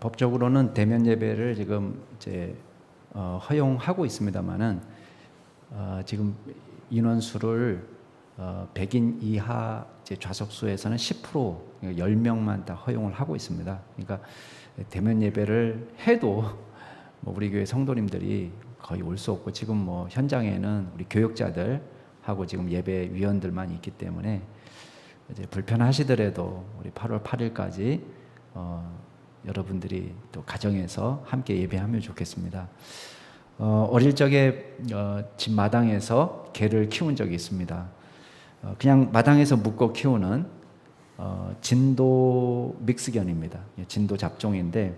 법적으로는 대면 예배를 지금 이제 허용하고 있습니다만은 지금 인원수를 100인 이하 이제 좌석수에서는 10% 10명만 다 허용을 하고 있습니다. 그러니까 대면 예배를 해도 우리 교회 성도님들이 거의 올 수 없고, 지금 현장에는 우리 교역자들하고 지금 예배 위원들만 있기 때문에 이제 불편하시더라도 우리 8월 8일까지 여러분들이 또 가정에서 함께 예배하면 좋겠습니다. 어릴 적에 집 마당에서 개를 키운 적이 있습니다. 그냥 마당에서 묶어 키우는 진도 믹스견입니다. 진도 잡종인데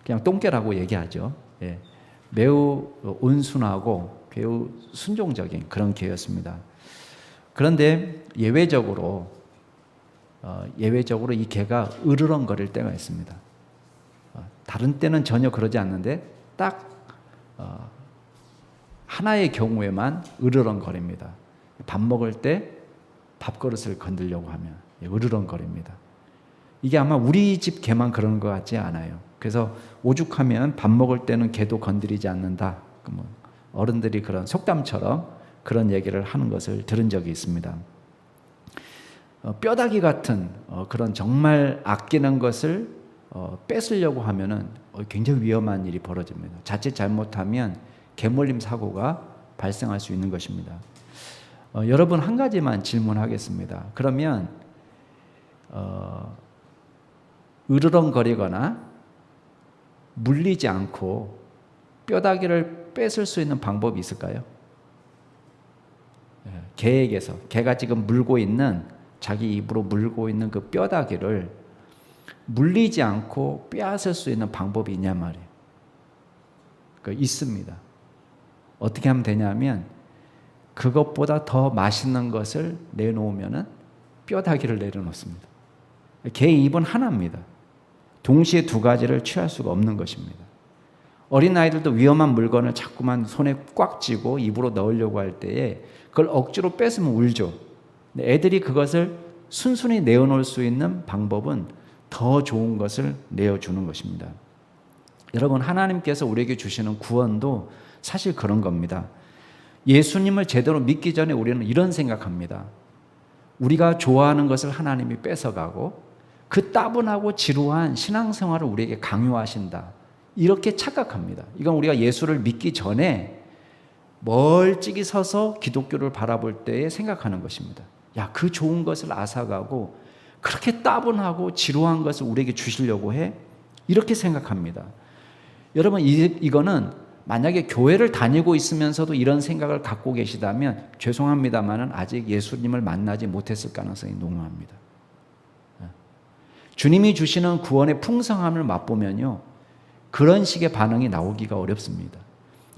그냥 똥개라고 얘기하죠. 예. 매우 온순하고 매우 순종적인 그런 개였습니다. 그런데 예외적으로 이 개가 으르렁거릴 때가 있습니다. 다른 때는 전혀 그러지 않는데 딱 하나의 경우에만 으르렁거립니다. 밥 먹을 때 밥그릇을 건들려고 하면 으르렁거립니다. 이게 아마 우리 집 개만 그런 것 같지 않아요. 그래서 오죽하면 밥 먹을 때는 개도 건드리지 않는다. 어른들이 그런 속담처럼 그런 얘기를 하는 것을 들은 적이 있습니다. 뼈다귀 같은 그런 정말 아끼는 것을 뺏으려고 하면은 굉장히 위험한 일이 벌어집니다. 자칫 잘못하면 개몰림 사고가 발생할 수 있는 것입니다. 여러분, 한 가지만 질문하겠습니다. 그러면 으르렁거리거나 물리지 않고 뼈다귀를 뺏을 수 있는 방법이 있을까요? 개에게서, 개가 지금 자기 입으로 물고 있는 그 뼈다귀를 물리지 않고 빼앗을 수 있는 방법이 있냐 말이에요. 있습니다. 어떻게 하면 되냐면 그것보다 더 맛있는 것을 내놓으면 뼈다귀를 내려놓습니다. 개의 입은 하나입니다. 동시에 두 가지를 취할 수가 없는 것입니다. 어린아이들도 위험한 물건을 자꾸만 손에 꽉 쥐고 입으로 넣으려고 할 때에 그걸 억지로 뺏으면 울죠. 애들이 그것을 순순히 내어놓을 수 있는 방법은 더 좋은 것을 내어주는 것입니다. 여러분, 하나님께서 우리에게 주시는 구원도 사실 그런 겁니다. 예수님을 제대로 믿기 전에 우리는 이런 생각합니다. 우리가 좋아하는 것을 하나님이 뺏어가고 그 따분하고 지루한 신앙생활을 우리에게 강요하신다, 이렇게 착각합니다. 이건 우리가 예수를 믿기 전에 멀찍이 서서 기독교를 바라볼 때에 생각하는 것입니다. 그 좋은 것을 앗아가고 그렇게 따분하고 지루한 것을 우리에게 주시려고 해? 이렇게 생각합니다. 여러분, 이거는 만약에 교회를 다니고 있으면서도 이런 생각을 갖고 계시다면 죄송합니다만 아직 예수님을 만나지 못했을 가능성이 농후합니다. 주님이 주시는 구원의 풍성함을 맛보면요, 그런 식의 반응이 나오기가 어렵습니다.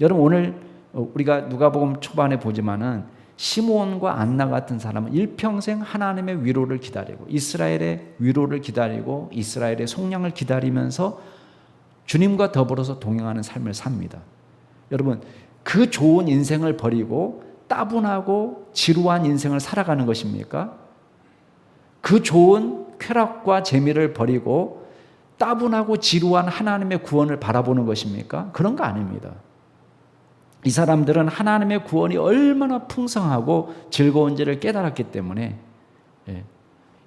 여러분, 오늘 우리가 누가복음 초반에 보지만은 시므온과 안나 같은 사람은 일평생 하나님의 위로를 기다리고 이스라엘의 위로를 기다리고 이스라엘의 속량을 기다리면서 주님과 더불어서 동행하는 삶을 삽니다. 여러분, 그 좋은 인생을 버리고 따분하고 지루한 인생을 살아가는 것입니까? 그 좋은 쾌락과 재미를 버리고 따분하고 지루한 하나님의 구원을 바라보는 것입니까? 그런 거 아닙니다. 이 사람들은 하나님의 구원이 얼마나 풍성하고 즐거운지를 깨달았기 때문에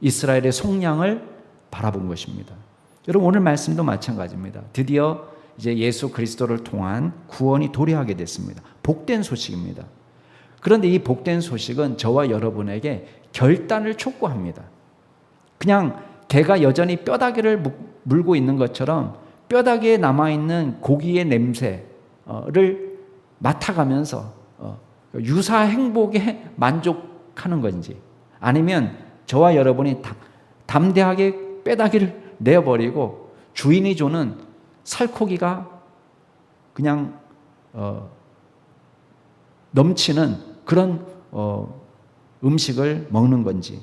이스라엘의 속량을 바라본 것입니다. 여러분, 오늘 말씀도 마찬가지입니다. 드디어 이제 예수 그리스도를 통한 구원이 도래하게 됐습니다. 복된 소식입니다. 그런데 이 복된 소식은 저와 여러분에게 결단을 촉구합니다. 그냥 개가 여전히 뼈다귀를 물고 있는 것처럼 뼈다귀에 남아있는 고기의 냄새를 맡아가면서 유사 행복에 만족하는 건지, 아니면 저와 여러분이 담대하게 뼈다귀를 내어버리고 주인이 주는 살코기가 그냥 넘치는 그런 음식을 먹는 건지,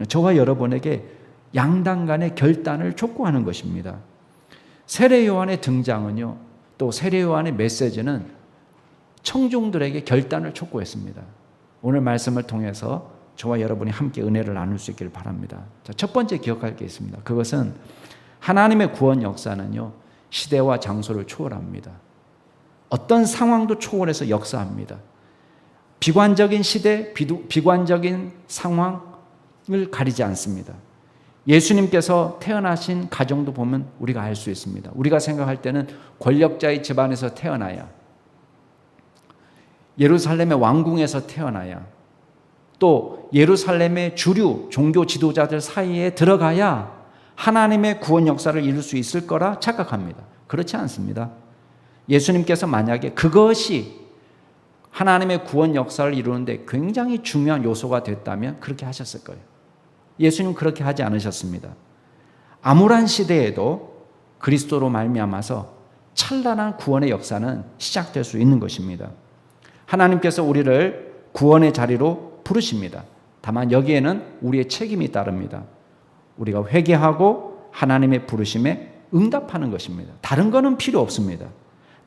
저와 여러분에게 양당 간의 결단을 촉구하는 것입니다. 세례 요한의 등장은요, 또 세례 요한의 메시지는 청중들에게 결단을 촉구했습니다. 오늘 말씀을 통해서 저와 여러분이 함께 은혜를 나눌 수 있기를 바랍니다. 자, 첫 번째 기억할 게 있습니다. 그것은 하나님의 구원 역사는요, 시대와 장소를 초월합니다. 어떤 상황도 초월해서 역사합니다. 비관적인 시대, 비관적인 상황을 가리지 않습니다. 예수님께서 태어나신 가정도 보면 우리가 알 수 있습니다. 우리가 생각할 때는 권력자의 집안에서 태어나야, 예루살렘의 왕궁에서 태어나야, 또 예루살렘의 주류 종교 지도자들 사이에 들어가야 하나님의 구원 역사를 이룰 수 있을 거라 착각합니다. 그렇지 않습니다. 예수님께서 만약에 그것이 하나님의 구원 역사를 이루는데 굉장히 중요한 요소가 됐다면 그렇게 하셨을 거예요. 예수님 그렇게 하지 않으셨습니다. 암울한 시대에도 그리스도로 말미암아서 찬란한 구원의 역사는 시작될 수 있는 것입니다. 하나님께서 우리를 구원의 자리로 부르십니다. 다만 여기에는 우리의 책임이 따릅니다. 우리가 회개하고 하나님의 부르심에 응답하는 것입니다. 다른 거는 필요 없습니다.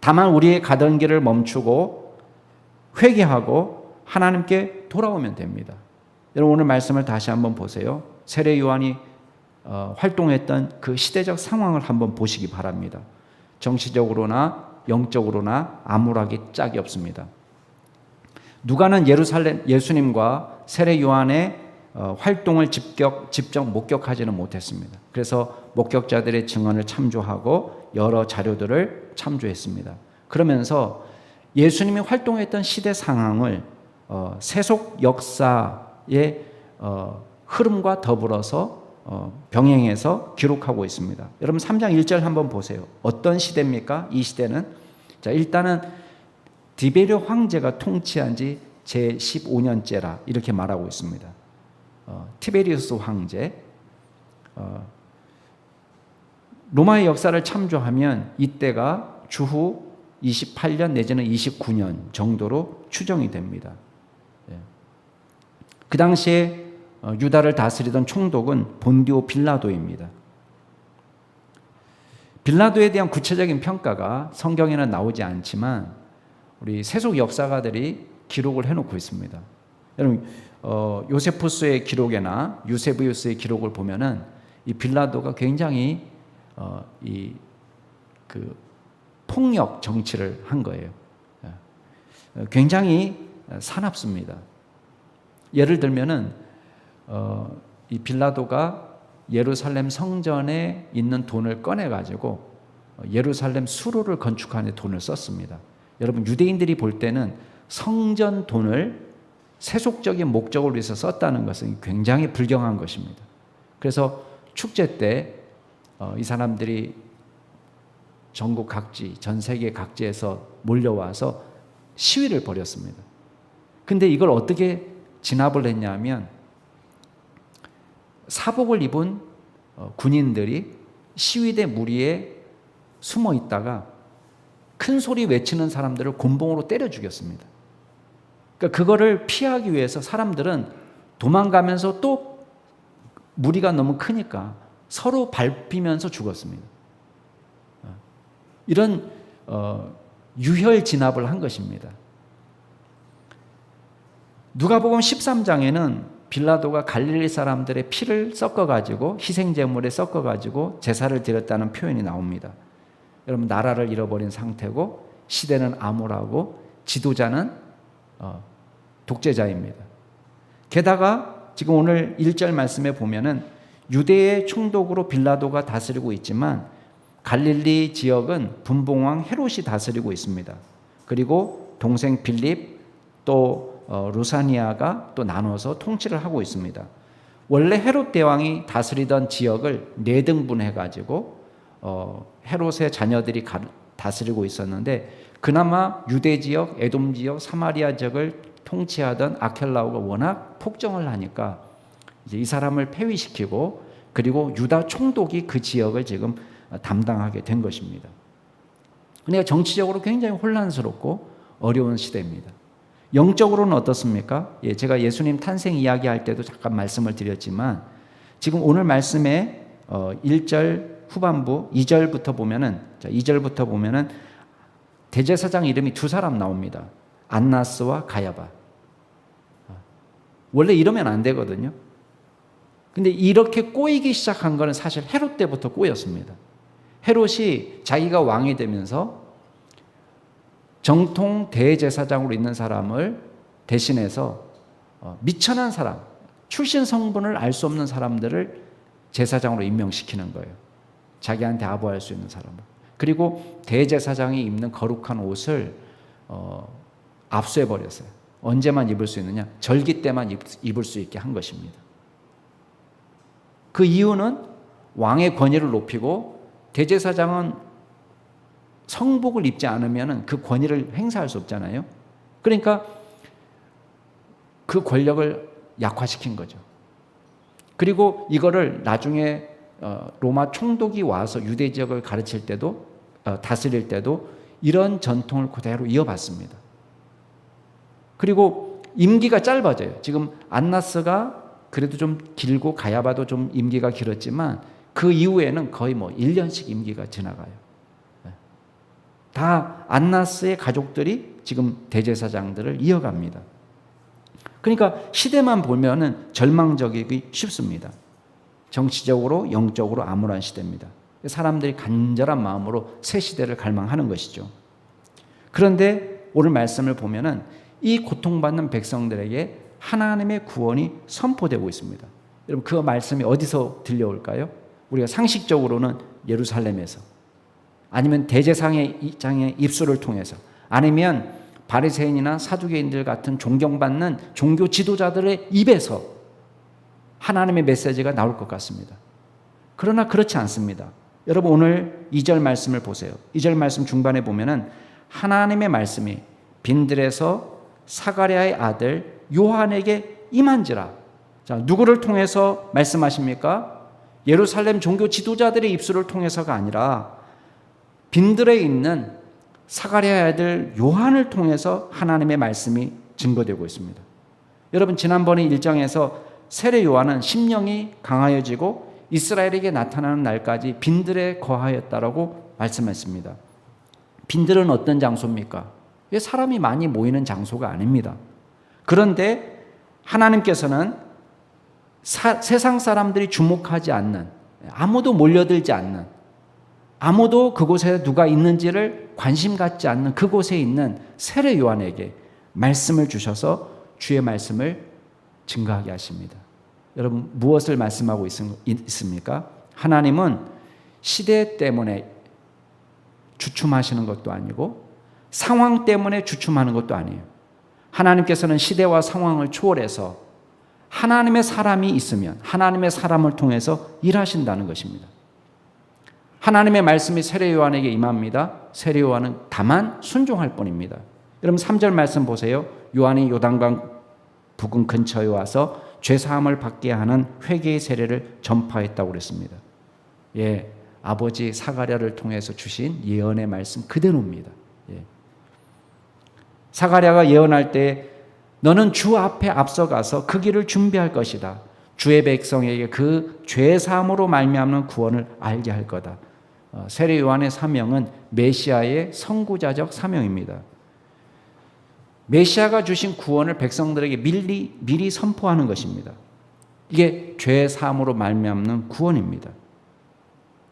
다만 우리의 가던 길을 멈추고 회개하고 하나님께 돌아오면 됩니다. 여러분 오늘 말씀을 다시 한번 보세요. 세례 요한이 활동했던 그 시대적 상황을 한번 보시기 바랍니다. 정치적으로나 영적으로나 암울하기 짝이 없습니다. 누가는 예수님과 세례 요한의 활동을 직접 목격하지는 못했습니다. 그래서 목격자들의 증언을 참조하고 여러 자료들을 참조했습니다. 그러면서 예수님이 활동했던 시대 상황을 세속 역사의 흐름과 더불어서 병행해서 기록하고 있습니다. 여러분 3장 1절 한번 보세요. 어떤 시대입니까? 이 시대는 자 일단은 디베르 황제가 통치한 지 제15년째라 이렇게 말하고 있습니다. 티베리우스 황제. 로마의 역사를 참조하면 이때가 주후 28년 내지는 29년 정도로 추정이 됩니다. 그 당시에 유다를 다스리던 총독은 본디오 빌라도입니다. 빌라도에 대한 구체적인 평가가 성경에는 나오지 않지만 우리 세속 역사가들이 기록을 해놓고 있습니다. 여러분 요세푸스의 기록이나 유세비우스의 기록을 보면은 이 빌라도가 굉장히 그 폭력 정치를 한 거예요. 굉장히 사납습니다. 예를 들면은 이 빌라도가 예루살렘 성전에 있는 돈을 꺼내 가지고 예루살렘 수로를 건축하는 데 돈을 썼습니다. 여러분 유대인들이 볼 때는 성전 돈을 세속적인 목적을 위해서 썼다는 것은 굉장히 불경한 것입니다. 그래서 축제 때 이 사람들이 전국 각지, 전 세계 각지에서 몰려와서 시위를 벌였습니다. 근데 이걸 어떻게 진압을 했냐면 사복을 입은 군인들이 시위대 무리에 숨어 있다가 큰 소리 외치는 사람들을 곤봉으로 때려 죽였습니다. 그러니까 그거를 피하기 위해서 사람들은 도망가면서 또 무리가 너무 크니까 서로 밟히면서 죽었습니다. 이런 유혈 진압을 한 것입니다. 누가복음 13장에는 빌라도가 갈릴리 사람들의 피를 섞어가지고 희생제물에 섞어가지고 제사를 드렸다는 표현이 나옵니다. 여러분 나라를 잃어버린 상태고 시대는 암울하고 지도자는 독재자입니다. 게다가 지금 오늘 1절 말씀에 보면은 유대의 총독으로 빌라도가 다스리고 있지만 갈릴리 지역은 분봉왕 헤롯이 다스리고 있습니다. 그리고 동생 빌립 또 루사니아가 또 나눠서 통치를 하고 있습니다. 원래 헤롯 대왕이 다스리던 지역을 4등분해 가지고 헤롯의 자녀들이 다스리고 있었는데 그나마 유대 지역, 에돔 지역, 사마리아 지역을 통치하던 아켈라오가 워낙 폭정을 하니까 이제 이 사람을 폐위시키고 그리고 유다 총독이 그 지역을 지금 담당하게 된 것입니다. 그러니까 정치적으로 굉장히 혼란스럽고 어려운 시대입니다. 영적으로는 어떻습니까? 제가 예수님 탄생 이야기할 때도 잠깐 말씀을 드렸지만 지금 오늘 말씀에 1절 후반부 2절부터 보면은 2절부터 보면은 대제사장 이름이 2사람 나옵니다. 안나스와 가야바. 원래 이러면 안 되거든요. 근데 이렇게 꼬이기 시작한 거는 사실 헤롯 때부터 꼬였습니다. 헤롯이 자기가 왕이 되면서 정통 대제사장으로 있는 사람을 대신해서 미천한 사람, 출신 성분을 알 수 없는 사람들을 제사장으로 임명시키는 거예요. 자기한테 아부할 수 있는 사람을. 그리고 대제사장이 입는 거룩한 옷을 압수해버렸어요. 언제만 입을 수 있느냐? 절기 때만 입을 수 있게 한 것입니다. 그 이유는 왕의 권위를 높이고 대제사장은 성복을 입지 않으면 그 권위를 행사할 수 없잖아요. 그러니까 그 권력을 약화시킨 거죠. 그리고 이거를 나중에 로마 총독이 와서 유대 지역을 가르칠 때도 다스릴 때도 이런 전통을 그대로 이어봤습니다. 그리고 임기가 짧아져요. 지금 안나스가 그래도 좀 길고 가야바도 좀 임기가 길었지만 그 이후에는 거의 1년씩 임기가 지나가요. 다 안나스의 가족들이 지금 대제사장들을 이어갑니다. 그러니까 시대만 보면은 절망적이기 쉽습니다. 정치적으로 영적으로 암울한 시대입니다. 사람들이 간절한 마음으로 새 시대를 갈망하는 것이죠. 그런데 오늘 말씀을 보면은 이 고통받는 백성들에게 하나님의 구원이 선포되고 있습니다. 여러분 그 말씀이 어디서 들려올까요? 우리가 상식적으로는 예루살렘에서, 아니면 대제사장의 입술을 통해서, 아니면 바리새인이나 사두개인들 같은 존경받는 종교 지도자들의 입에서 하나님의 메시지가 나올 것 같습니다. 그러나 그렇지 않습니다. 여러분 오늘 2절 말씀을 보세요. 2절 말씀 중반에 보면은 하나님의 말씀이 빈들에서 사가랴의 아들 요한에게 임한지라. 자, 누구를 통해서 말씀하십니까? 예루살렘 종교 지도자들의 입술을 통해서가 아니라 빈들에 있는 사가랴의 아들 요한을 통해서 하나님의 말씀이 증거되고 있습니다. 여러분 지난번에 1장에서 세례 요한은 심령이 강하여지고 이스라엘에게 나타나는 날까지 빈들에 거하였다라고 말씀했습니다. 빈들은 어떤 장소입니까? 사람이 많이 모이는 장소가 아닙니다. 그런데 하나님께서는 세상 사람들이 주목하지 않는, 아무도 몰려들지 않는, 아무도 그곳에 누가 있는지를 관심 갖지 않는 그곳에 있는 세례 요한에게 말씀을 주셔서 주의 말씀을 증거하게 하십니다. 여러분 무엇을 말씀하고 있습니까? 하나님은 시대 때문에 주춤하시는 것도 아니고 상황 때문에 주춤하는 것도 아니에요. 하나님께서는 시대와 상황을 초월해서 하나님의 사람이 있으면 하나님의 사람을 통해서 일하신다는 것입니다. 하나님의 말씀이 세례 요한에게 임합니다. 세례 요한은 다만 순종할 뿐입니다. 여러분 3절 말씀 보세요. 요한이 요단강 부근 근처에 와서 죄사함을 받게 하는 회개의 세례를 전파했다고 그랬습니다. 예, 아버지 사가랴를 통해서 주신 예언의 말씀 그대로입니다. 예. 사가랴가 예언할 때 너는 주 앞에 앞서가서 그 길을 준비할 것이다. 주의 백성에게 그 죄사함으로 말미암는 구원을 알게 할 거다. 세례 요한의 사명은 메시아의 선구자적 사명입니다. 메시아가 주신 구원을 백성들에게 미리 선포하는 것입니다. 이게 죄사함으로 말미암는 구원입니다.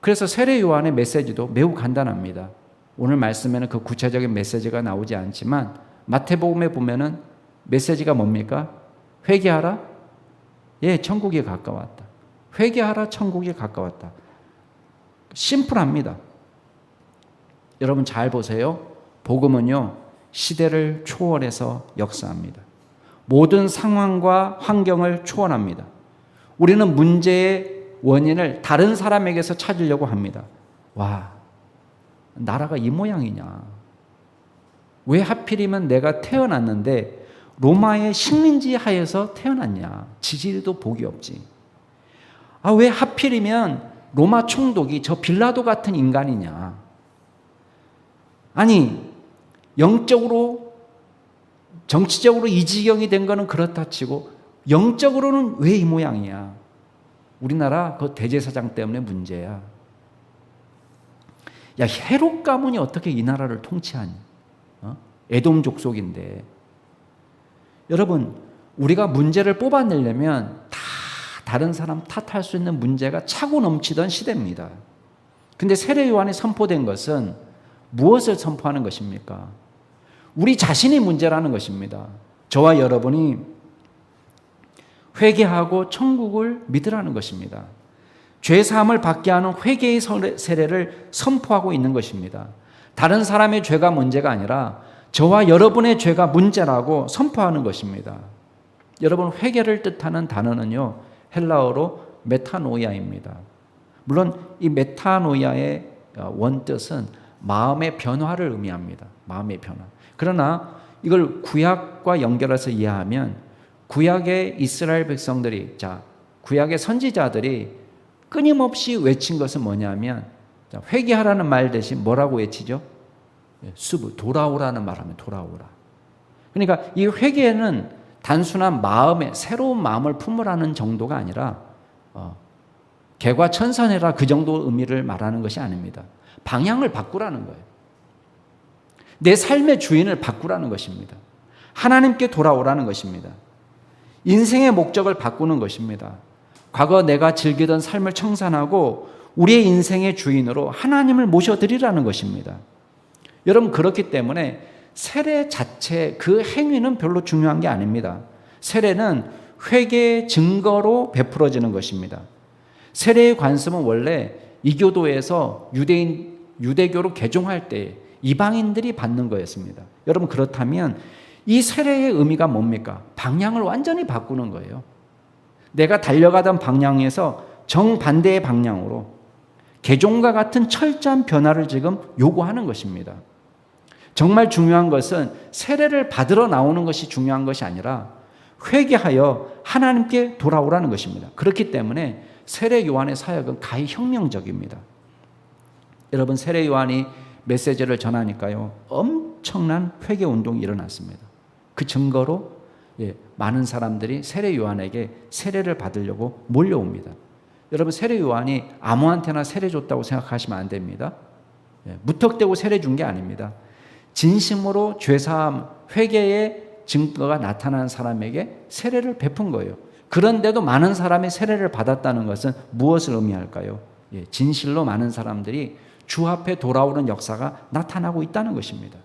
그래서 세례 요한의 메시지도 매우 간단합니다. 오늘 말씀에는 그 구체적인 메시지가 나오지 않지만 마태복음에 보면은 메시지가 뭡니까? 회개하라. 예, 천국이 가까웠다. 회개하라, 천국이 가까웠다. 심플합니다. 여러분 잘 보세요. 복음은요, 시대를 초월해서 역사합니다. 모든 상황과 환경을 초월합니다. 우리는 문제의 원인을 다른 사람에게서 찾으려고 합니다. 와, 나라가 이 모양이냐? 왜 하필이면 내가 태어났는데 로마의 식민지 하에서 태어났냐? 지지리도 복이 없지. 아, 왜 하필이면 로마 총독이 저 빌라도 같은 인간이냐? 아니, 영적으로, 정치적으로 이 지경이 된 거는 그렇다 치고 영적으로는 왜 이 모양이야? 우리나라 그 대제사장 때문에 문제야. 야, 헤롯 가문이 어떻게 이 나라를 통치하니? 에돔 족속인데. 여러분, 우리가 문제를 뽑아내려면 다 다른 사람 탓할 수 있는 문제가 차고 넘치던 시대입니다. 근데 세례 요한이 선포된 것은 무엇을 선포하는 것입니까? 우리 자신이 문제라는 것입니다. 저와 여러분이 회개하고 천국을 믿으라는 것입니다. 죄 사함을 받게 하는 회개의 세례를 선포하고 있는 것입니다. 다른 사람의 죄가 문제가 아니라 저와 여러분의 죄가 문제라고 선포하는 것입니다. 여러분, 회개를 뜻하는 단어는요, 헬라어로 메타노이아입니다. 물론 이 메타노이아의 원뜻은 마음의 변화를 의미합니다. 마음의 변화. 그러나 이걸 구약과 연결해서 이해하면 구약의 이스라엘 백성들이, 구약의 선지자들이 끊임없이 외친 것은 뭐냐면, 회개하라는 말 대신 뭐라고 외치죠? 수브, 돌아오라는 말하면 돌아오라. 그러니까 이 회개는 단순한 마음에 새로운 마음을 품으라는 정도가 아니라 개과천선해라 그 정도 의미를 말하는 것이 아닙니다. 방향을 바꾸라는 거예요. 내 삶의 주인을 바꾸라는 것입니다. 하나님께 돌아오라는 것입니다. 인생의 목적을 바꾸는 것입니다. 과거 내가 즐기던 삶을 청산하고 우리의 인생의 주인으로 하나님을 모셔드리라는 것입니다. 여러분, 그렇기 때문에 세례 자체 그 행위는 별로 중요한 게 아닙니다. 세례는 회개의 증거로 베풀어지는 것입니다. 세례의 관습은 원래 이교도에서 유대교로 개종할 때 이방인들이 받는 거였습니다. 여러분, 그렇다면 이 세례의 의미가 뭡니까? 방향을 완전히 바꾸는 거예요. 내가 달려가던 방향에서 정반대의 방향으로 개종과 같은 철저한 변화를 지금 요구하는 것입니다. 정말 중요한 것은 세례를 받으러 나오는 것이 중요한 것이 아니라 회개하여 하나님께 돌아오라는 것입니다. 그렇기 때문에 세례 요한의 사역은 가히 혁명적입니다. 여러분, 세례 요한이 메시지를 전하니까요, 엄청난 회개 운동이 일어났습니다. 그 증거로 많은 사람들이 세례 요한에게 세례를 받으려고 몰려옵니다. 여러분, 세례 요한이 아무한테나 세례 줬다고 생각하시면 안 됩니다. 무턱대고 세례 준 게 아닙니다. 진심으로 죄사함, 회개의 증거가 나타난 사람에게 세례를 베푼 거예요. 그런데도 많은 사람이 세례를 받았다는 것은 무엇을 의미할까요? 진실로 많은 사람들이 주 앞에 돌아오는 역사가 나타나고 있다는 것입니다.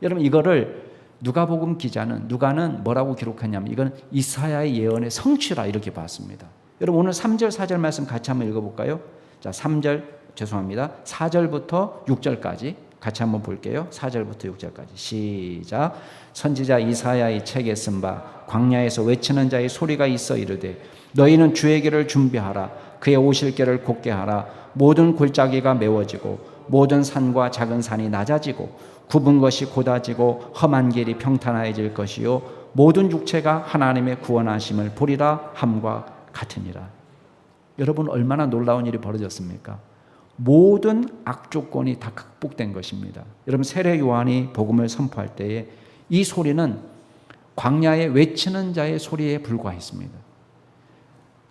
여러분, 이거를 누가복음 기자는, 누가는 뭐라고 기록했냐면 이건 이사야의 예언의 성취라 이렇게 봤습니다. 여러분, 오늘 3절 4절 말씀 같이 한번 읽어볼까요? 자, 4절부터 6절까지 같이 한번 볼게요. 4절부터 6절까지 시작. 선지자 이사야의 책에 쓴 바 광야에서 외치는 자의 소리가 있어 이르되 너희는 주의 길을 준비하라. 그의 오실 길을 곧게 하라. 모든 골짜기가 메워지고 모든 산과 작은 산이 낮아지고 굽은 것이 곧아지고 험한 길이 평탄해질 것이요 모든 육체가 하나님의 구원하심을 보리라 함과 같으니라. 여러분, 얼마나 놀라운 일이 벌어졌습니까? 모든 악조건이 다 극복된 것입니다. 여러분, 세례 요한이 복음을 선포할 때에 이 소리는 광야에 외치는 자의 소리에 불과했습니다.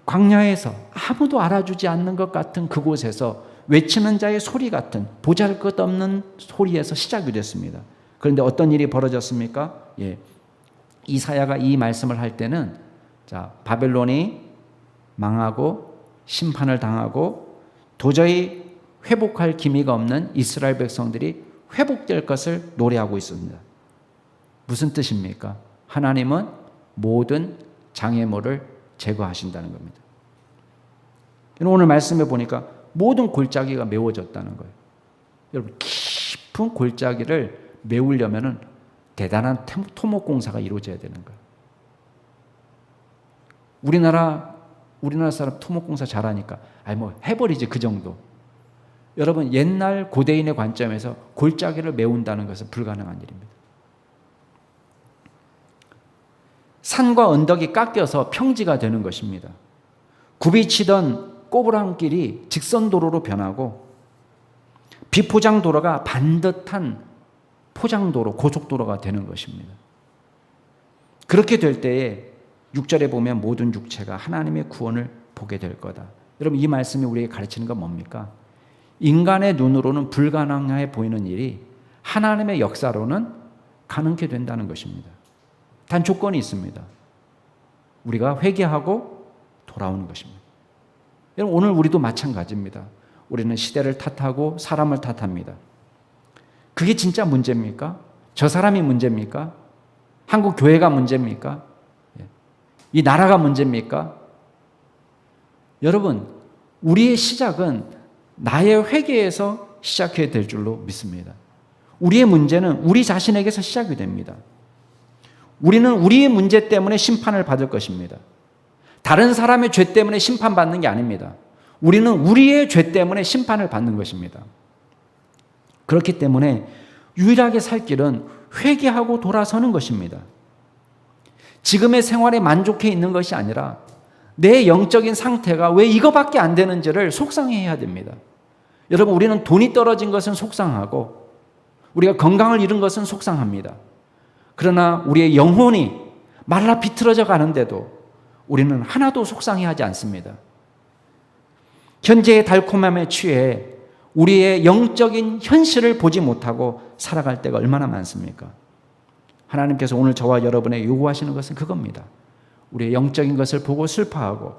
광야에서 아무도 알아주지 않는 것 같은 그곳에서 외치는 자의 소리 같은 보잘것없는 소리에서 시작이 됐습니다. 그런데 어떤 일이 벌어졌습니까? 이사야가 이 말씀을 할 때는 바벨론이 망하고 심판을 당하고 도저히 회복할 기미가 없는 이스라엘 백성들이 회복될 것을 노래하고 있습니다. 무슨 뜻입니까? 하나님은 모든 장애물을 제거하신다는 겁니다. 오늘 말씀에 보니까 모든 골짜기가 메워졌다는 거예요. 여러분, 깊은 골짜기를 메우려면 대단한 토목공사가 이루어져야 되는 거예요. 우리나라 사람 토목공사 잘하니까 해버리지 그 정도. 여러분, 옛날 고대인의 관점에서 골짜기를 메운다는 것은 불가능한 일입니다. 산과 언덕이 깎여서 평지가 되는 것입니다. 굽이치던 꼬부랑길이 직선도로로 변하고 비포장도로가 반듯한 포장도로, 고속도로가 되는 것입니다. 그렇게 될 때에 6절에 보면 모든 육체가 하나님의 구원을 보게 될 거다. 여러분, 이 말씀이 우리에게 가르치는 건 뭡니까? 인간의 눈으로는 불가능해 보이는 일이 하나님의 역사로는 가능케 된다는 것입니다. 단 조건이 있습니다. 우리가 회개하고 돌아오는 것입니다. 여러분, 오늘 우리도 마찬가지입니다. 우리는 시대를 탓하고 사람을 탓합니다. 그게 진짜 문제입니까? 저 사람이 문제입니까? 한국 교회가 문제입니까? 이 나라가 문제입니까? 여러분, 우리의 시작은 나의 회개에서 시작해야 될 줄로 믿습니다. 우리의 문제는 우리 자신에게서 시작이 됩니다. 우리는 우리의 문제 때문에 심판을 받을 것입니다. 다른 사람의 죄 때문에 심판받는 게 아닙니다. 우리는 우리의 죄 때문에 심판을 받는 것입니다. 그렇기 때문에 유일하게 살 길은 회개하고 돌아서는 것입니다. 지금의 생활에 만족해 있는 것이 아니라 내 영적인 상태가 왜 이거밖에 안 되는지를 속상해야 됩니다. 여러분, 우리는 돈이 떨어진 것은 속상하고 우리가 건강을 잃은 것은 속상합니다. 그러나 우리의 영혼이 말라 비틀어져 가는데도 우리는 하나도 속상해하지 않습니다. 현재의 달콤함에 취해 우리의 영적인 현실을 보지 못하고 살아갈 때가 얼마나 많습니까? 하나님께서 오늘 저와 여러분에게 요구하시는 것은 그겁니다. 우리의 영적인 것을 보고 슬퍼하고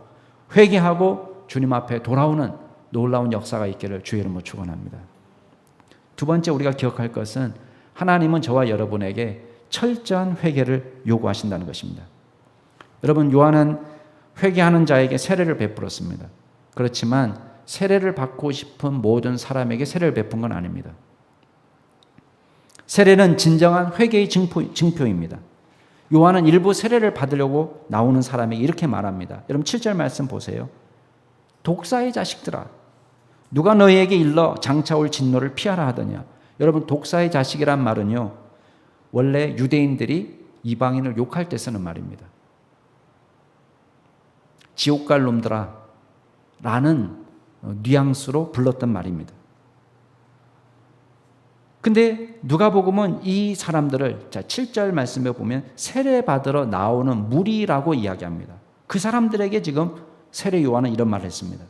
회개하고 주님 앞에 돌아오는 놀라운 역사가 있기를 주의 이름으로 축원합니다. 두 번째 우리가 기억할 것은 하나님은 저와 여러분에게 철저한 회개를 요구하신다는 것입니다. 여러분, 요한은 회개하는 자에게 세례를 베풀었습니다. 그렇지만 세례를 받고 싶은 모든 사람에게 세례를 베푼 건 아닙니다. 세례는 진정한 회개의 증표입니다. 요한은 일부 세례를 받으려고 나오는 사람에게 이렇게 말합니다. 여러분 7절 말씀 보세요. 독사의 자식들아, 누가 너희에게 일러 장차 올 진노를 피하라 하더냐. 여러분, 독사의 자식이란 말은요, 원래 유대인들이 이방인을 욕할 때 쓰는 말입니다. 지옥 갈 놈들아 라는 뉘앙스로 불렀던 말입니다. 근데 누가복음은 이 사람들을 7절 말씀에 보면 세례 받으러 나오는 무리라고 이야기합니다. 그 사람들에게 지금 세례 요한은 이런 말을 했습니다.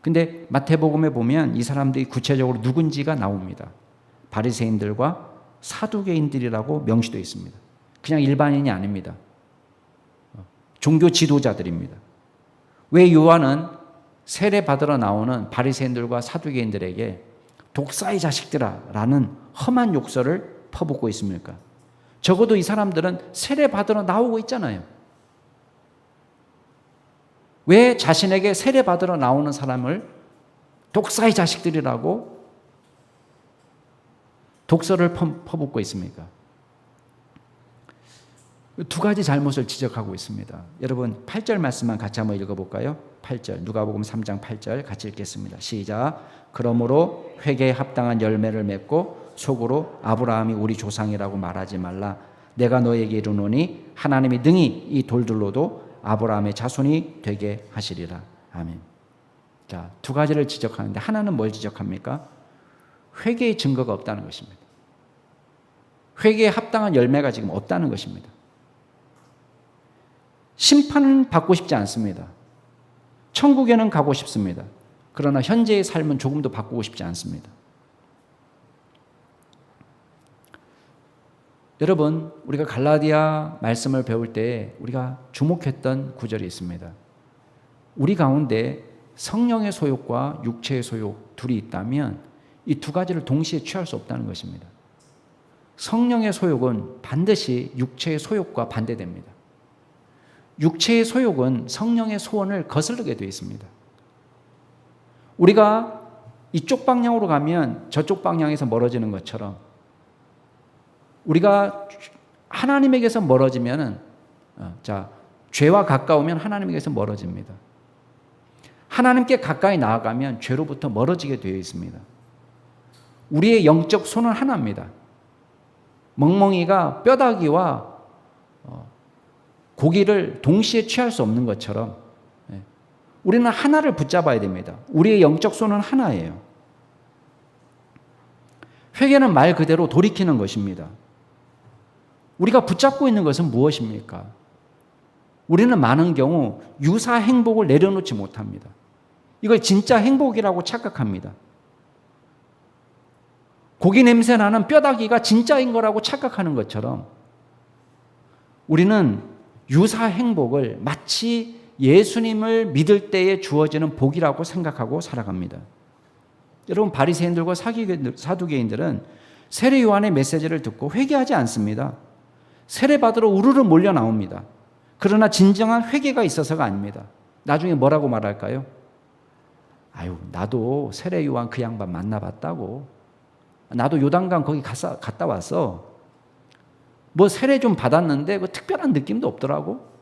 근데 마태복음에 보면 이 사람들이 구체적으로 누군지가 나옵니다. 바리새인들과 사두개인들이라고 명시되어 있습니다. 그냥 일반인이 아닙니다. 종교 지도자들입니다. 왜 요한은 세례 받으러 나오는 바리새인들과 사두개인들에게 독사의 자식들아 라는 험한 욕설을 퍼붓고 있습니까? 적어도 이 사람들은 세례 받으러 나오고 있잖아요. 왜 자신에게 세례 받으러 나오는 사람을 독사의 자식들이라고 독설을 퍼붓고 있습니까? 두 가지 잘못을 지적하고 있습니다. 여러분 8절 말씀만 같이 한번 읽어볼까요? 8절 누가복음 3장 8절 같이 읽겠습니다. 시작. 그러므로 회개에 합당한 열매를 맺고 속으로 아브라함이 우리 조상이라고 말하지 말라. 내가 너에게 이르노니 하나님이 능히 이 돌들로도 아브라함의 자손이 되게 하시리라. 아멘. 자, 두 가지를 지적하는데 하나는 뭘 지적합니까? 회개의 증거가 없다는 것입니다. 회개에 합당한 열매가 지금 없다는 것입니다. 심판은 받고 싶지 않습니다. 천국에는 가고 싶습니다. 그러나 현재의 삶은 조금도 바꾸고 싶지 않습니다. 여러분, 우리가 갈라디아 말씀을 배울 때 우리가 주목했던 구절이 있습니다. 우리 가운데 성령의 소욕과 육체의 소욕 둘이 있다면 이 두 가지를 동시에 취할 수 없다는 것입니다. 성령의 소욕은 반드시 육체의 소욕과 반대됩니다. 육체의 소욕은 성령의 소원을 거스르게 되어 있습니다. 우리가 이쪽 방향으로 가면 저쪽 방향에서 멀어지는 것처럼 우리가 하나님에게서 멀어지면 죄와 가까우면 하나님에게서 멀어집니다. 하나님께 가까이 나아가면 죄로부터 멀어지게 되어 있습니다. 우리의 영적 손은 하나입니다. 멍멍이가 뼈다귀와 고기를 동시에 취할 수 없는 것처럼 우리는 하나를 붙잡아야 됩니다. 우리의 영적 손은 하나예요. 회개는 말 그대로 돌이키는 것입니다. 우리가 붙잡고 있는 것은 무엇입니까? 우리는 많은 경우 유사 행복을 내려놓지 못합니다. 이걸 진짜 행복이라고 착각합니다. 고기 냄새 나는 뼈다귀가 진짜인 거라고 착각하는 것처럼 우리는 유사 행복을 마치 예수님을 믿을 때에 주어지는 복이라고 생각하고 살아갑니다. 여러분, 바리새인들과 사두개인들은 세례 요한의 메시지를 듣고 회개하지 않습니다. 세례 받으러 우르르 몰려 나옵니다. 그러나 진정한 회개가 있어서가 아닙니다. 나중에 뭐라고 말할까요? 아유, 나도 세례 요한 그 양반 만나봤다고. 나도 요단강 거기 갔다 왔어. 뭐 세례 좀 받았는데 그 특별한 느낌도 없더라고.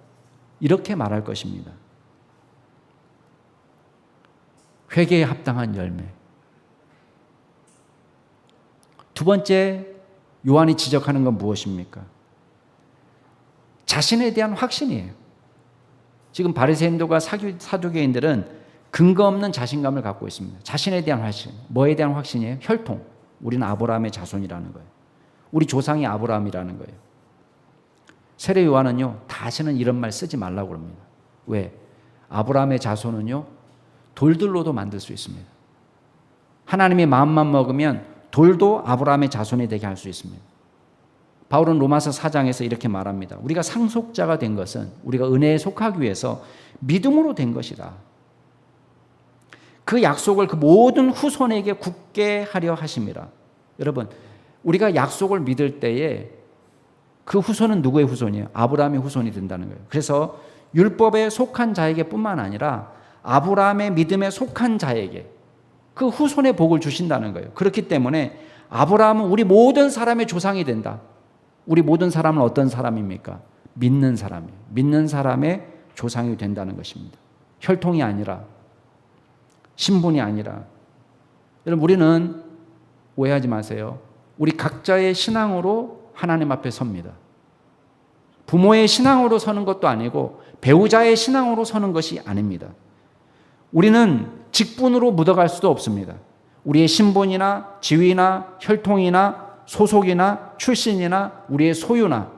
이렇게 말할 것입니다. 회개에 합당한 열매. 두 번째, 요한이 지적하는 건 무엇입니까? 자신에 대한 확신이에요. 지금 바리새인들과 사두개인들은 근거 없는 자신감을 갖고 있습니다. 자신에 대한 확신. 뭐에 대한 확신이에요? 혈통. 우리는 아브라함의 자손이라는 거예요. 우리 조상이 아브라함이라는 거예요. 세례 요한은요, 다시는 이런 말 쓰지 말라고 그럽니다. 왜? 아브라함의 자손은요, 돌들로도 만들 수 있습니다. 하나님의 마음만 먹으면 돌도 아브라함의 자손이 되게 할 수 있습니다. 바울은 로마서 4장에서 이렇게 말합니다. 우리가 상속자가 된 것은 우리가 은혜에 속하기 위해서 믿음으로 된 것이다. 그 약속을 그 모든 후손에게 굳게 하려 하심이라. 여러분, 우리가 약속을 믿을 때에 그 후손은 누구의 후손이에요? 아브라함의 후손이 된다는 거예요. 그래서 율법에 속한 자에게 뿐만 아니라 아브라함의 믿음에 속한 자에게 그 후손의 복을 주신다는 거예요. 그렇기 때문에 아브라함은 우리 모든 사람의 조상이 된다. 우리 모든 사람은 어떤 사람입니까? 믿는 사람이에요. 믿는 사람의 조상이 된다는 것입니다. 혈통이 아니라, 신분이 아니라. 여러분, 우리는 오해하지 마세요. 우리 각자의 신앙으로 하나님 앞에 섭니다. 부모의 신앙으로 서는 것도 아니고 배우자의 신앙으로 서는 것이 아닙니다. 우리는 직분으로 묻어갈 수도 없습니다. 우리의 신분이나 지위나 혈통이나 소속이나 출신이나 우리의 소유나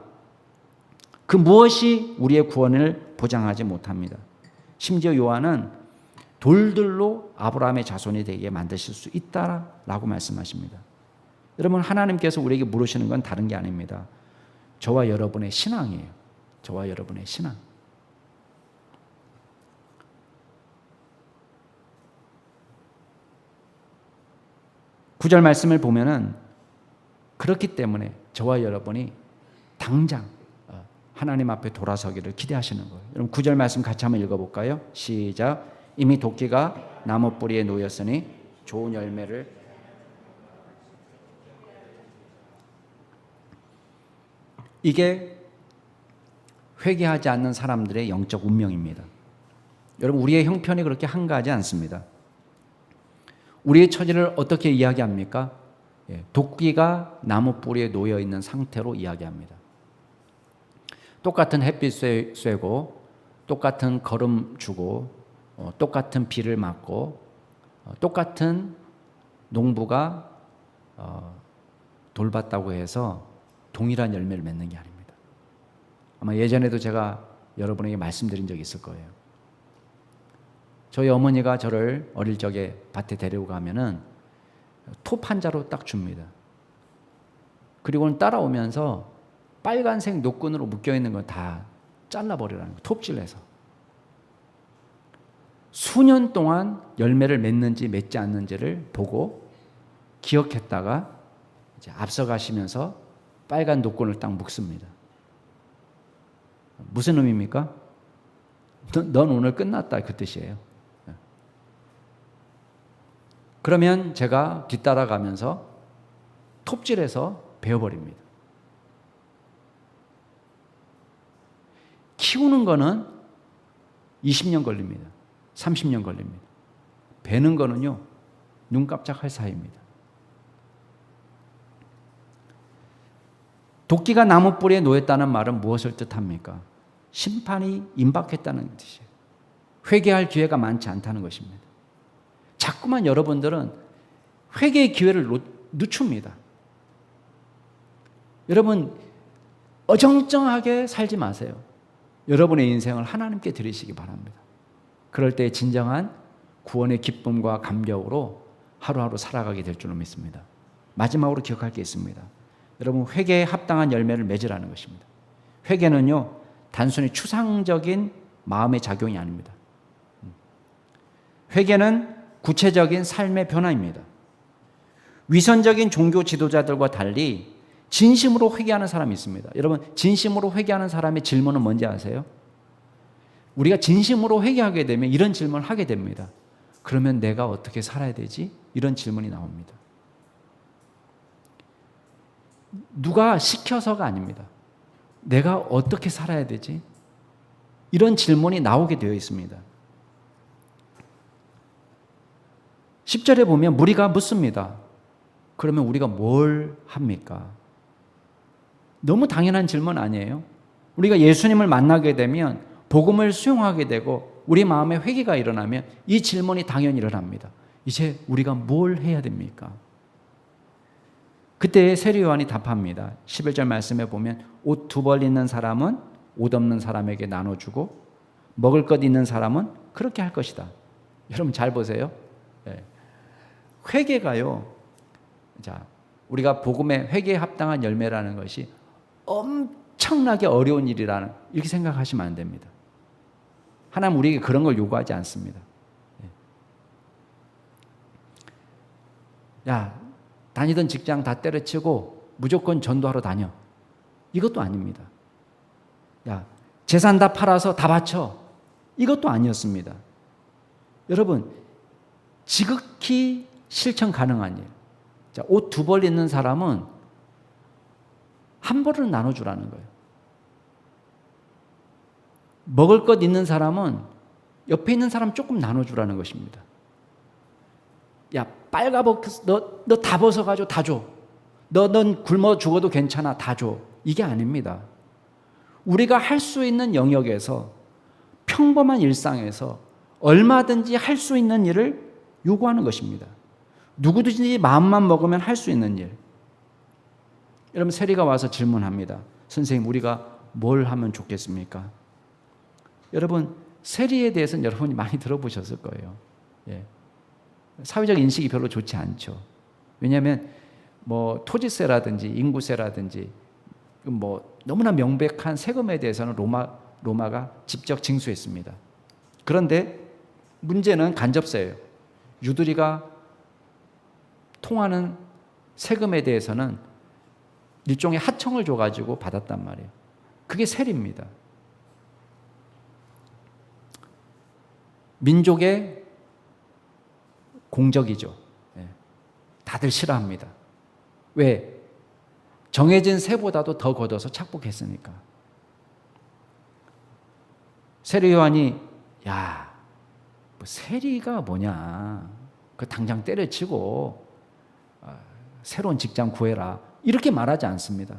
그 무엇이 우리의 구원을 보장하지 못합니다. 심지어 요한은 돌들로 아브라함의 자손이 되게 만드실 수 있다라고 말씀하십니다. 여러분, 하나님께서 우리에게 물으시는 건 다른 게 아닙니다. 저와 여러분의 신앙이에요. 저와 여러분의 신앙. 구절 말씀을 보면은 그렇기 때문에 저와 여러분이 당장 하나님 앞에 돌아서기를 기대하시는 거예요. 여러분, 구절 말씀 같이 한번 읽어볼까요? 시작. 이미 도끼가 나무 뿌리에 놓였으니 좋은 열매를. 이게 회개하지 않는 사람들의 영적 운명입니다. 여러분, 우리의 형편이 그렇게 한가하지 않습니다. 우리의 처지를 어떻게 이야기합니까? 도끼가 나무 뿌리에 놓여 있는 상태로 이야기합니다. 똑같은 햇빛 쐬고 똑같은 걸음 주고 똑같은 비를 맞고 똑같은 농부가 돌봤다고 해서 동일한 열매를 맺는 게 아닙니다. 아마 예전에도 제가 여러분에게 말씀드린 적이 있을 거예요. 저희 어머니가 저를 어릴 적에 밭에 데리고 가면은 톱 한 자루 딱 줍니다. 그리고는 따라오면서 빨간색 노끈으로 묶여있는 건 다 잘라버리라는 거예요. 톱질해서. 수년 동안 열매를 맺는지 맺지 않는지를 보고 기억했다가 이제 앞서가시면서 빨간 노끈을 딱 묶습니다. 무슨 의미입니까? 넌 오늘 끝났다, 그 뜻이에요. 그러면 제가 뒤따라가면서 톱질해서 베어버립니다. 키우는 거는 20년 걸립니다. 30년 걸립니다. 베는 거는요, 눈 깜짝할 사이입니다. 도끼가 나무 뿌리에 놓였다는 말은 무엇을 뜻합니까? 심판이 임박했다는 뜻이에요. 회개할 기회가 많지 않다는 것입니다. 자꾸만 여러분들은 회개의 기회를 늦춥니다. 여러분, 어정쩡하게 살지 마세요. 여러분의 인생을 하나님께 드리시기 바랍니다. 그럴 때 진정한 구원의 기쁨과 감격으로 하루하루 살아가게 될 줄로 믿습니다. 마지막으로 기억할 게 있습니다. 여러분, 회개에 합당한 열매를 맺으라는 것입니다. 회개는요, 단순히 추상적인 마음의 작용이 아닙니다. 회개는 구체적인 삶의 변화입니다. 위선적인 종교 지도자들과 달리 진심으로 회개하는 사람이 있습니다. 여러분, 진심으로 회개하는 사람의 질문은 뭔지 아세요? 우리가 진심으로 회개하게 되면 이런 질문을 하게 됩니다. 그러면 내가 어떻게 살아야 되지? 이런 질문이 나옵니다. 누가 시켜서가 아닙니다. 내가 어떻게 살아야 되지? 이런 질문이 나오게 되어 있습니다. 10절에 보면 무리가 묻습니다. 그러면 우리가 뭘 합니까? 너무 당연한 질문 아니에요? 우리가 예수님을 만나게 되면 복음을 수용하게 되고 우리 마음에 회개가 일어나면 이 질문이 당연히 일어납니다. 이제 우리가 뭘 해야 됩니까? 그때 세례 요한이 답합니다. 11절 말씀에 보면 옷 2벌 있는 사람은 옷 없는 사람에게 나눠주고 먹을 것 있는 사람은 그렇게 할 것이다. 여러분 잘 보세요. 회개가요. 자, 우리가 복음의 회개에 합당한 열매라는 것이 엄청나게 어려운 일이라는 이렇게 생각하시면 안 됩니다. 하나님 우리에게 그런 걸 요구하지 않습니다. 야, 다니던 직장 다 때려치고 무조건 전도하러 다녀. 이것도 아닙니다. 야, 재산 다 팔아서 다 바쳐. 이것도 아니었습니다. 여러분, 지극히 실천 가능한 일. 자, 옷 2벌 있는 사람은 한 벌을 나눠주라는 거예요. 먹을 것 있는 사람은 옆에 있는 사람 조금 나눠주라는 것입니다. 야, 빨가벗 너 다 벗어가지고 다 줘. 넌 굶어 죽어도 괜찮아. 다 줘. 이게 아닙니다. 우리가 할 수 있는 영역에서 평범한 일상에서 얼마든지 할 수 있는 일을 요구하는 것입니다. 누구든지 마음만 먹으면 할 수 있는 일. 여러분 세리가 와서 질문합니다. 선생님 우리가 뭘 하면 좋겠습니까? 여러분 세리에 대해서는 여러분이 많이 들어보셨을 거예요. 예. 사회적 인식이 별로 좋지 않죠. 왜냐하면 뭐 토지세라든지 인구세라든지 뭐 너무나 명백한 세금에 대해서는 로마가 직접 징수했습니다. 그런데 문제는 간접세예요. 유두리가 통하는 세금에 대해서는 일종의 하청을 줘가지고 받았단 말이에요. 그게 세리입니다. 민족의 공적이죠. 다들 싫어합니다. 왜? 정해진 세보다도 더 걷어서 착복했으니까. 세리 요한이 야, 뭐 세리가 뭐냐? 그 당장 때려치고 새로운 직장 구해라. 이렇게 말하지 않습니다.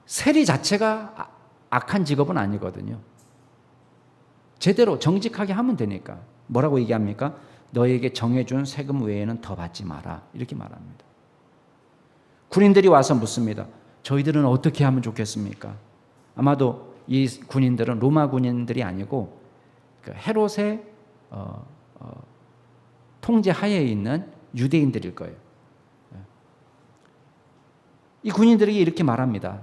세리 자체가 악한 직업은 아니거든요. 제대로 정직하게 하면 되니까. 뭐라고 얘기합니까? 너에게 정해준 세금 외에는 더 받지 마라. 이렇게 말합니다. 군인들이 와서 묻습니다. 저희들은 어떻게 하면 좋겠습니까? 아마도 이 군인들은 로마 군인들이 아니고 그 헤롯의 통제 하에 있는 유대인들일 거예요. 이 군인들에게 이렇게 말합니다.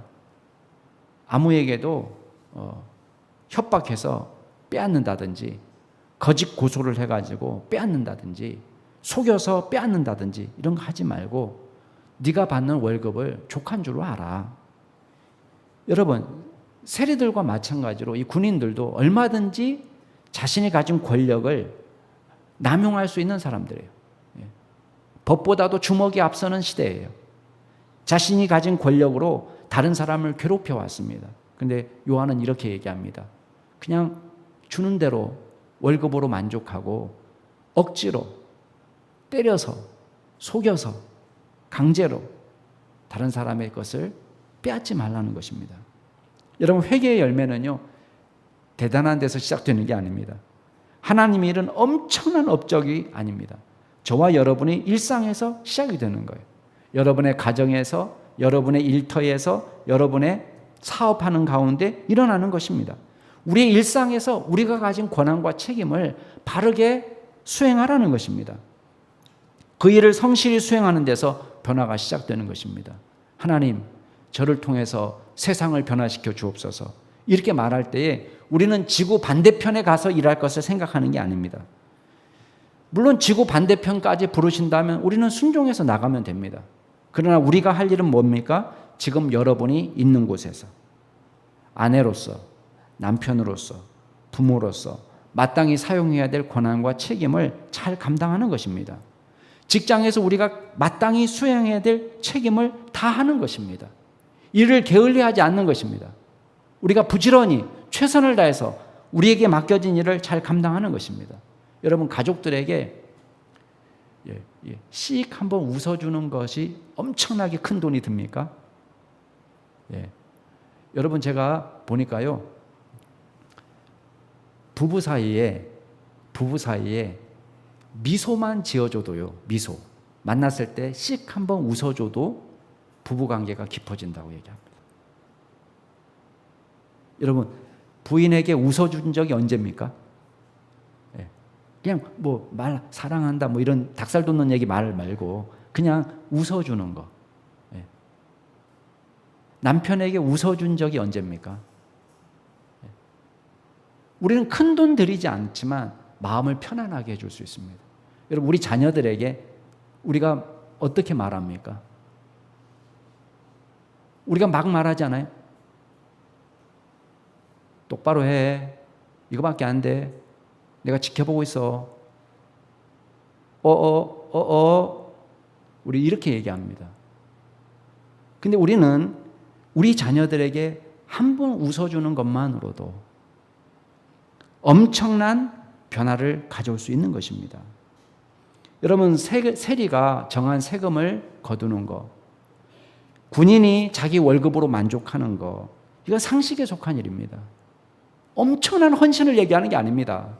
아무에게도 협박해서 빼앗는다든지 거짓 고소를 해가지고 빼앗는다든지 속여서 빼앗는다든지 이런 거 하지 말고 네가 받는 월급을 족한 줄로 알아. 여러분 세리들과 마찬가지로 이 군인들도 얼마든지 자신이 가진 권력을 남용할 수 있는 사람들이에요. 법보다도 주먹이 앞서는 시대예요. 자신이 가진 권력으로 다른 사람을 괴롭혀 왔습니다. 그런데 요한은 이렇게 얘기합니다. 그냥 주는 대로 월급으로 만족하고 억지로 때려서 속여서 강제로 다른 사람의 것을 빼앗지 말라는 것입니다. 여러분 회개의 열매는요 대단한 데서 시작되는 게 아닙니다. 하나님의 일은 엄청난 업적이 아닙니다. 저와 여러분의 일상에서 시작이 되는 거예요. 여러분의 가정에서, 여러분의 일터에서, 여러분의 사업하는 가운데 일어나는 것입니다. 우리의 일상에서 우리가 가진 권한과 책임을 바르게 수행하라는 것입니다. 그 일을 성실히 수행하는 데서 변화가 시작되는 것입니다. 하나님, 저를 통해서 세상을 변화시켜 주옵소서. 이렇게 말할 때에 우리는 지구 반대편에 가서 일할 것을 생각하는 게 아닙니다. 물론 지구 반대편까지 부르신다면 우리는 순종해서 나가면 됩니다. 그러나 우리가 할 일은 뭡니까? 지금 여러분이 있는 곳에서 아내로서, 남편으로서, 부모로서 마땅히 사용해야 될 권한과 책임을 잘 감당하는 것입니다. 직장에서 우리가 마땅히 수행해야 될 책임을 다 하는 것입니다. 이를 게을리하지 않는 것입니다. 우리가 부지런히 최선을 다해서 우리에게 맡겨진 일을 잘 감당하는 것입니다. 여러분, 가족들에게 씩 한번 웃어주는 것이 엄청나게 큰 돈이 듭니까? 여러분, 제가 보니까요, 부부 사이에 미소만 지어줘도요, 미소 만났을 때 씩 한번 웃어줘도 부부 관계가 깊어진다고 얘기합니다. 여러분, 부인에게 웃어준 적이 언제입니까? 그냥 뭐 말 사랑한다 뭐 이런 닭살 돋는 얘기 말 말고 그냥 웃어주는 거. 남편에게 웃어준 적이 언제입니까? 우리는 큰 돈 들이지 않지만 마음을 편안하게 해줄 수 있습니다. 여러분, 우리 자녀들에게 우리가 어떻게 말합니까? 우리가 막 말하지 않아요? 똑바로 해. 이거밖에 안 돼. 내가 지켜보고 있어. 우리 이렇게 얘기합니다. 근데 우리는 우리 자녀들에게 한 번 웃어주는 것만으로도 엄청난 변화를 가져올 수 있는 것입니다. 여러분, 세리가 정한 세금을 거두는 것, 군인이 자기 월급으로 만족하는 것, 이거 상식에 속한 일입니다. 엄청난 헌신을 얘기하는 게 아닙니다.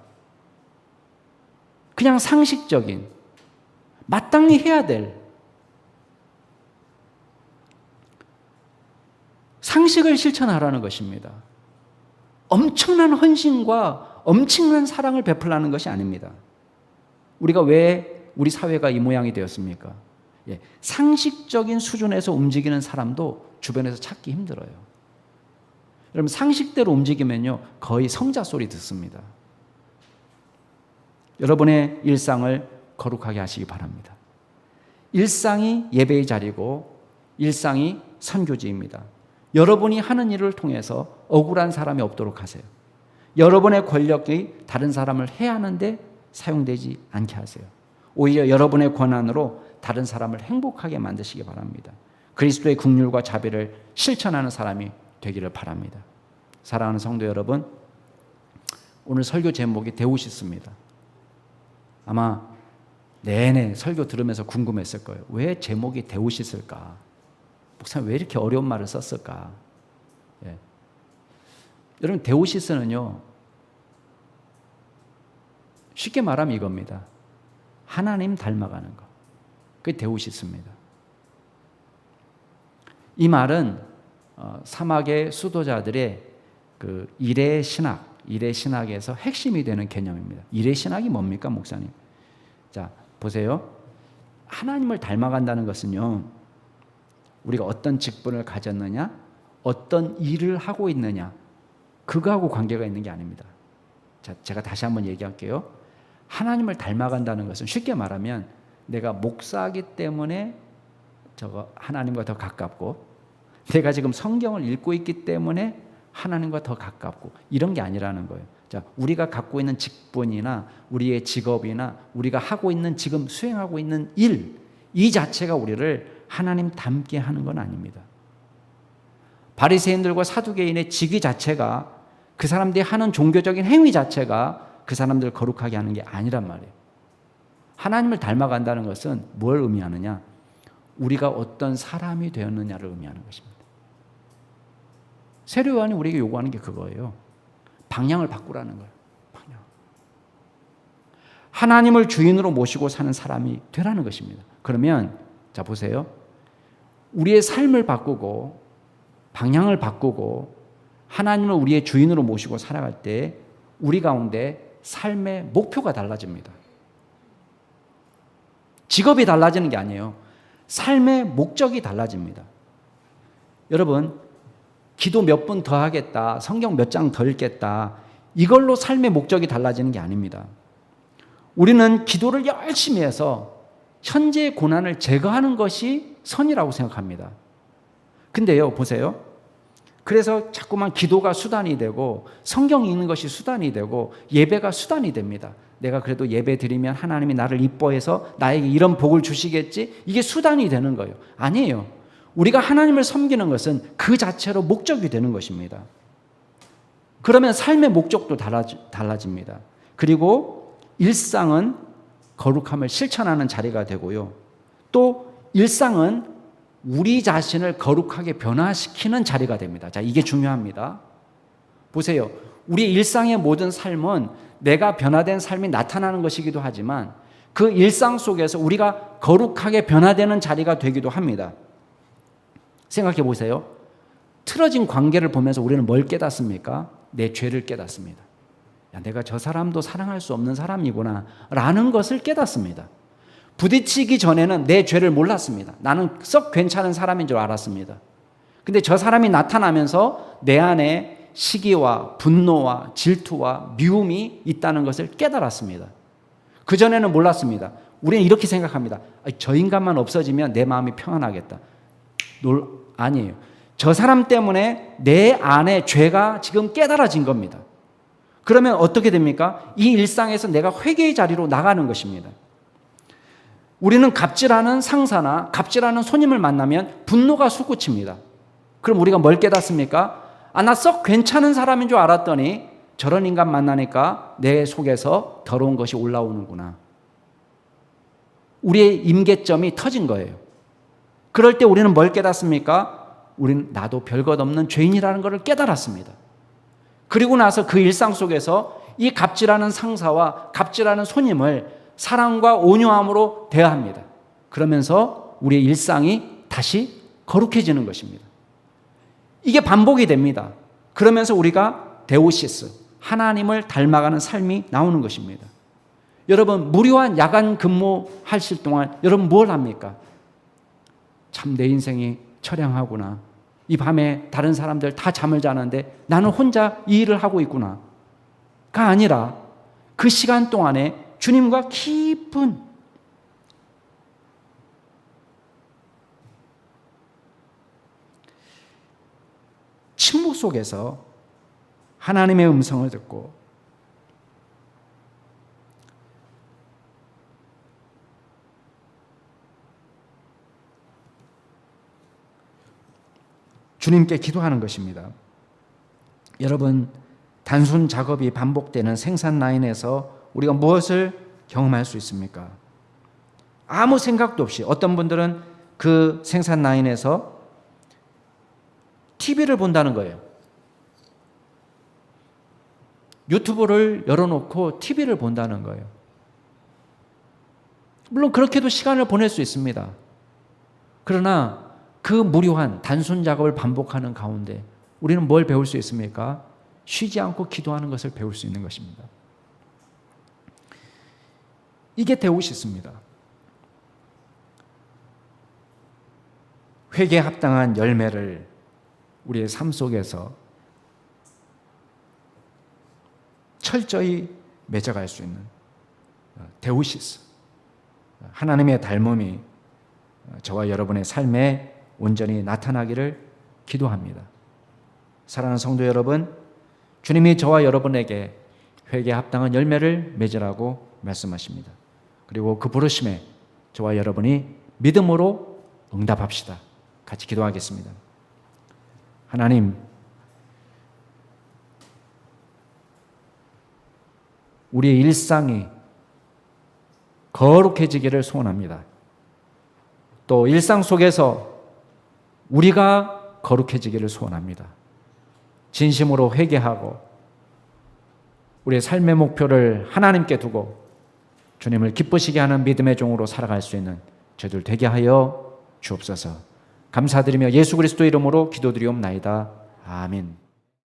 그냥 상식적인, 마땅히 해야 될 상식을 실천하라는 것입니다. 엄청난 헌신과 엄청난 사랑을 베풀라는 것이 아닙니다. 우리가 왜 우리 사회가 이 모양이 되었습니까? 상식적인 수준에서 움직이는 사람도 주변에서 찾기 힘들어요. 여러분, 상식대로 움직이면요, 거의 성자 소리 듣습니다. 여러분의 일상을 거룩하게 하시기 바랍니다. 일상이 예배의 자리고 일상이 선교지입니다. 여러분이 하는 일을 통해서 억울한 사람이 없도록 하세요. 여러분의 권력이 다른 사람을 해하는데 사용되지 않게 하세요. 오히려 여러분의 권한으로 다른 사람을 행복하게 만드시기 바랍니다. 그리스도의 긍휼과 자비를 실천하는 사람이 되기를 바랍니다. 사랑하는 성도 여러분, 오늘 설교 제목이 데우시스입니다. 아마 내내 설교 들으면서 궁금했을 거예요. 왜 제목이 데우시스일까? 목사님 왜 이렇게 어려운 말을 썼을까? 여러분, 데우시스는요, 쉽게 말하면 이겁니다. 하나님 닮아가는 것. 그게 데우시스입니다. 이 말은 사막의 수도자들의 그 일의 신학에서 핵심이 되는 개념입니다. 일의 신학이 뭡니까, 목사님? 자, 보세요. 하나님을 닮아간다는 것은요, 우리가 어떤 직분을 가졌느냐, 어떤 일을 하고 있느냐, 그거하고 관계가 있는 게 아닙니다. 자, 제가 다시 한번 얘기할게요. 하나님을 닮아간다는 것은 쉽게 말하면 내가 목사이기 때문에 하나님과 더 가깝고, 내가 지금 성경을 읽고 있기 때문에 하나님과 더 가깝고, 이런 게 아니라는 거예요. 자, 우리가 갖고 있는 직분이나 우리의 직업이나 우리가 하고 있는, 지금 수행하고 있는 일, 이 자체가 우리를 하나님 닮게 하는 건 아닙니다. 바리새인들과 사두개인의 직위 자체가, 그 사람들이 하는 종교적인 행위 자체가 그 사람들을 거룩하게 하는 게 아니란 말이에요. 하나님을 닮아간다는 것은 뭘 의미하느냐? 우리가 어떤 사람이 되었느냐를 의미하는 것입니다. 세례 요한이 우리에게 요구하는 게 그거예요. 방향을 바꾸라는 거예요. 방향. 하나님을 주인으로 모시고 사는 사람이 되라는 것입니다. 그러면 자, 보세요. 우리의 삶을 바꾸고 방향을 바꾸고 하나님을 우리의 주인으로 모시고 살아갈 때 우리 가운데 삶의 목표가 달라집니다. 직업이 달라지는 게 아니에요. 삶의 목적이 달라집니다. 여러분, 기도 몇 분 더 하겠다, 성경 몇 장 더 읽겠다, 이걸로 삶의 목적이 달라지는 게 아닙니다. 우리는 기도를 열심히 해서 현재의 고난을 제거하는 것이 선이라고 생각합니다. 근데요, 보세요. 그래서 자꾸만 기도가 수단이 되고 성경 읽는 것이 수단이 되고 예배가 수단이 됩니다. 내가 그래도 예배 드리면 하나님이 나를 이뻐해서 나에게 이런 복을 주시겠지? 이게 수단이 되는 거예요. 아니에요. 우리가 하나님을 섬기는 것은 그 자체로 목적이 되는 것입니다. 그러면 삶의 목적도 달라집니다. 그리고 일상은 거룩함을 실천하는 자리가 되고요. 또 일상은 우리 자신을 거룩하게 변화시키는 자리가 됩니다. 자, 이게 중요합니다. 보세요. 우리 일상의 모든 삶은 내가 변화된 삶이 나타나는 것이기도 하지만 그 일상 속에서 우리가 거룩하게 변화되는 자리가 되기도 합니다. 생각해 보세요. 틀어진 관계를 보면서 우리는 뭘 깨닫습니까? 내 죄를 깨닫습니다. 야, 내가 저 사람도 사랑할 수 없는 사람이구나 라는 것을 깨닫습니다. 부딪히기 전에는 내 죄를 몰랐습니다. 나는 썩 괜찮은 사람인 줄 알았습니다. 근데 저 사람이 나타나면서 내 안에 시기와 분노와 질투와 미움이 있다는 것을 깨달았습니다. 그전에는 몰랐습니다. 우리는 이렇게 생각합니다. 저 인간만 없어지면 내 마음이 평안하겠다. 아니에요. 저 사람 때문에 내 안에 죄가 지금 깨달아진 겁니다. 그러면 어떻게 됩니까? 이 일상에서 내가 회개의 자리로 나가는 것입니다. 우리는 갑질하는 상사나 갑질하는 손님을 만나면 분노가 솟구칩니다. 그럼 우리가 뭘 깨닫습니까? 나 썩 괜찮은 사람인 줄 알았더니 저런 인간 만나니까 내 속에서 더러운 것이 올라오는구나. 우리의 임계점이 터진 거예요. 그럴 때 우리는 뭘 깨닫습니까? 우리는 나도 별것 없는 죄인이라는 것을 깨달았습니다. 그리고 나서 그 일상 속에서 이 갑질하는 상사와 갑질하는 손님을 사랑과 온유함으로 대합니다. 그러면서 우리의 일상이 다시 거룩해지는 것입니다. 이게 반복이 됩니다. 그러면서 우리가 데오시스, 하나님을 닮아가는 삶이 나오는 것입니다. 여러분, 무료한 야간 근무하실 동안 여러분 뭘 합니까? 참 내 인생이 처량하구나. 이 밤에 다른 사람들 다 잠을 자는데 나는 혼자 이 일을 하고 있구나. 가 아니라 그 시간 동안에 주님과 깊은 침묵 속에서 하나님의 음성을 듣고 주님께 기도하는 것입니다. 여러분, 단순 작업이 반복되는 생산 라인에서 우리가 무엇을 경험할 수 있습니까? 아무 생각도 없이 어떤 분들은 그 생산 라인에서 TV를 본다는 거예요. 유튜브를 열어놓고 TV를 본다는 거예요. 물론 그렇게도 시간을 보낼 수 있습니다. 그러나 그 무료한 단순 작업을 반복하는 가운데 우리는 뭘 배울 수 있습니까? 쉬지 않고 기도하는 것을 배울 수 있는 것입니다. 이게 데오시스입니다. 회개에 합당한 열매를 우리의 삶 속에서 철저히 맺어갈 수 있는 데오시스, 하나님의 닮음이 저와 여러분의 삶에 온전히 나타나기를 기도합니다. 사랑하는 성도 여러분, 주님이 저와 여러분에게 회개에 합당한 열매를 맺으라고 말씀하십니다. 그리고 그 부르심에 저와 여러분이 믿음으로 응답합시다. 같이 기도하겠습니다. 하나님, 우리의 일상이 거룩해지기를 소원합니다. 또 일상 속에서 우리가 거룩해지기를 소원합니다. 진심으로 회개하고 우리의 삶의 목표를 하나님께 두고 주님을 기쁘시게 하는 믿음의 종으로 살아갈 수 있는 저희들 되게 하여 주옵소서. 감사드리며 예수 그리스도 이름으로 기도드리옵나이다. 아멘.